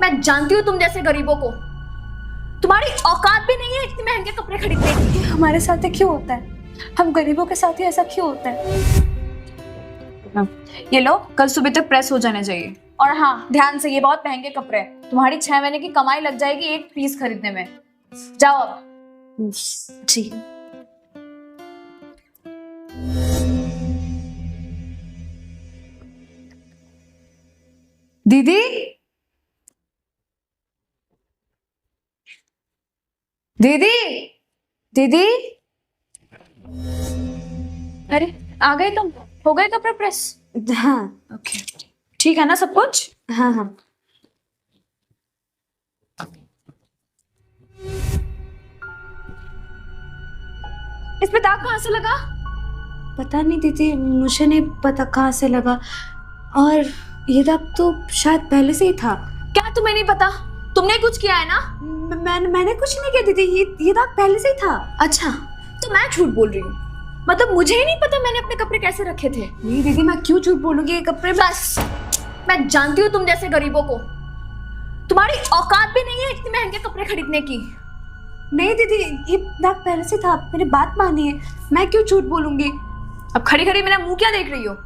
मैं जानती हूँ तुम जैसे गरीबों को, तुम्हारी औकात भी नहीं है इतने महंगे कपड़े खरीदने की। ये हमारे साथ ही क्यों होता है? हम गरीबों के साथ ही ऐसा क्यों होता है? ये लो, कल सुबह तक प्रेस हो जाने चाहिए। और हाँ, ध्यान से, ये बहुत महंगे कपड़े हैं, तुम्हारी 6 महीने की कमाई लग जाएगी एक पीस खरीदने में। जाओ अब। जी। दीदी, दीदी, दीदी, अरे आ गए तुम? हो गए कपड़े प्रेस? हाँ। ओके, ठीक है ना सब कुछ? हाँ हाँ। इस पे दाग कहाँ से लगा? पता नहीं दीदी, मुझे नहीं पता कहाँ से लगा। और ये दाग तो शायद पहले से ही था। क्या तुम्हें नहीं पता? तुमने कुछ किया है ना? मैंने कुछ नहीं किया दीदी, ये दाग पहले से ही था। अच्छा, तो मैं झूठ बोल रही हूँ? मतलब मुझे ही नहीं पता मैंने अपने कपड़े कैसे रखे थे? नहीं दीदी, मैं क्यों झूठ बोलूंगी? ये कपड़े बस, मैं जानती हूँ तुम जैसे गरीबों को, तुम्हारी औकात भी नहीं है इतने महंगे कपड़े खरीदने की। नहीं दीदी, ये दाग पहले से था, मेरी बात मानिए, मैं क्यों झूठ बोलूंगी? अब खड़ी खड़ी मेरा मुंह क्या देख रही हो?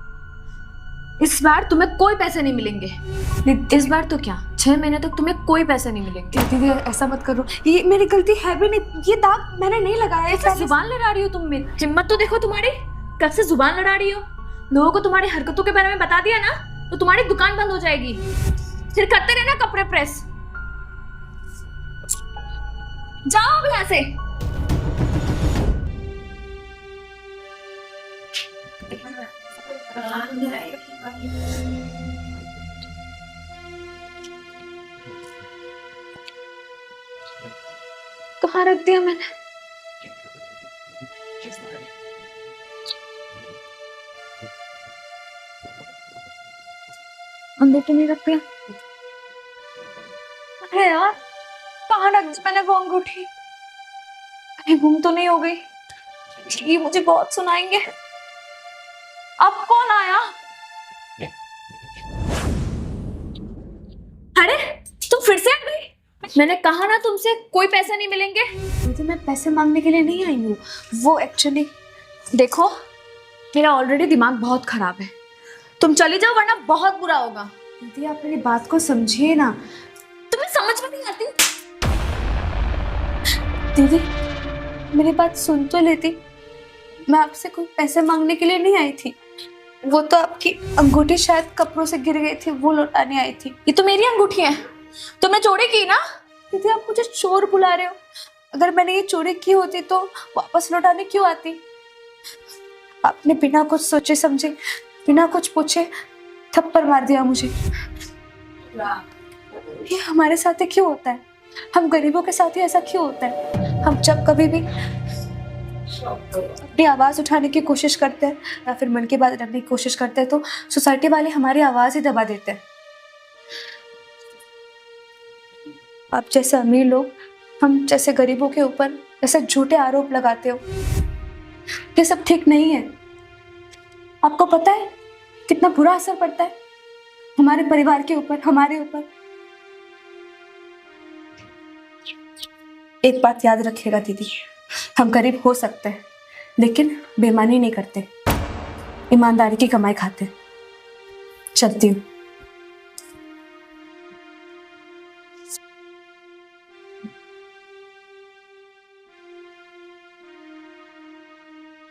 इस बार तुम्हें कोई पैसे नहीं मिलेंगे। इस बार तो क्या, 6 महीने तक तुम्हें कोई पैसे नहीं मिलेंगे। दीदी ऐसा मत करो, ये मेरी गलती है भी नहीं, ये दाग मैंने नहीं लगाया। ऐसे जुबान लड़ा रही हो तुम मेरी? हिम्मत तो देखो तुम्हारी, कब से जुबान लड़ा रही हो? लोगों को तुम्हारी हरकतों के बारे में बता दिया ना तो तुम्हारी दुकान बंद हो जाएगी। फिर करते रहना कपड़े प्रेस। जाओ अब यहाँ से। कहाँ रख दिया मैंने? अंदर तो नहीं रख दिया? अरे यार, कहाँ रख दी मैंने वो अंगूठी? कहीं गुम तो नहीं हो गई? ये मुझे बहुत सुनाएंगे। अब कौन आया? अरे तुम फिर से आ गई? मैंने कहा ना तुमसे कोई पैसे नहीं मिलेंगे। दीदी मैं पैसे मांगने के लिए नहीं आई हूँ, वो एक्चुअली देखो, मेरा ऑलरेडी दिमाग बहुत खराब है, तुम चली जाओ वरना बहुत बुरा होगा। दीदी आप मेरी बात को समझिए ना। तुम्हें समझ में नहीं आती? दीदी मेरी बात सुन तो लेती, मैं आपसे कोई पैसे मांगने के लिए नहीं आई थी। वो तो आपकी अंगूठी शायद कपड़ों से गिर गई थी, वो लौटाने आई थी। ये तो मेरी अंगूठी है, तुमने चोरी की ना? दीदी आप मुझे चोर बुला रहे हो? अगर मैंने ये चोरी की होती तो वापस लौटाने क्यों आती? आपने बिना कुछ सोचे समझे, बिना कुछ पूछे थप्पड़ मार दिया मुझे। ये हमारे साथ ही क्यों होता है? हम गरीबों के साथ ही ऐसा क्यों होता है? हम जब कभी भी अपनी आवाज उठाने की कोशिश करते हैं या फिर मन की बात रखने की कोशिश करते हैं तो सोसाइटी वाले हमारी आवाज ही दबा देते हैं। आप जैसे अमीर लोग हम जैसे गरीबों के ऊपर ऐसे झूठे आरोप लगाते हो, ये सब ठीक नहीं है। आपको पता है कितना बुरा असर पड़ता है हमारे परिवार के ऊपर, हमारे ऊपर। एक बात याद रखिएगा दीदी, हम गरीब हो सकते हैं लेकिन बेईमानी नहीं करते, ईमानदारी की कमाई खाते। चलती हूँ।